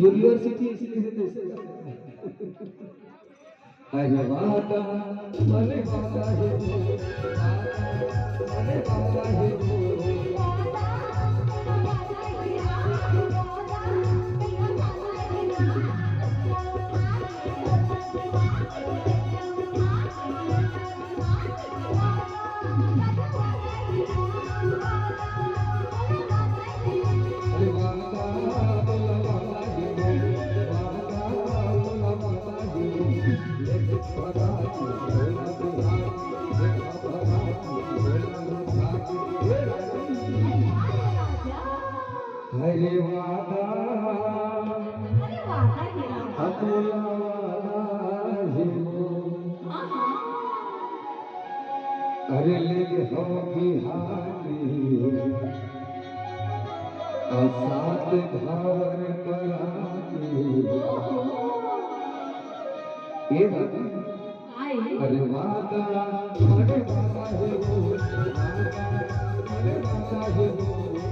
university इसलिए देते अरे वादा मने वादा है मने वादा है हरे वादा अतुला अरे ले हो बिहारी असात भावर कराती अरे वादा अरे वादा है वो अरे वादा है वो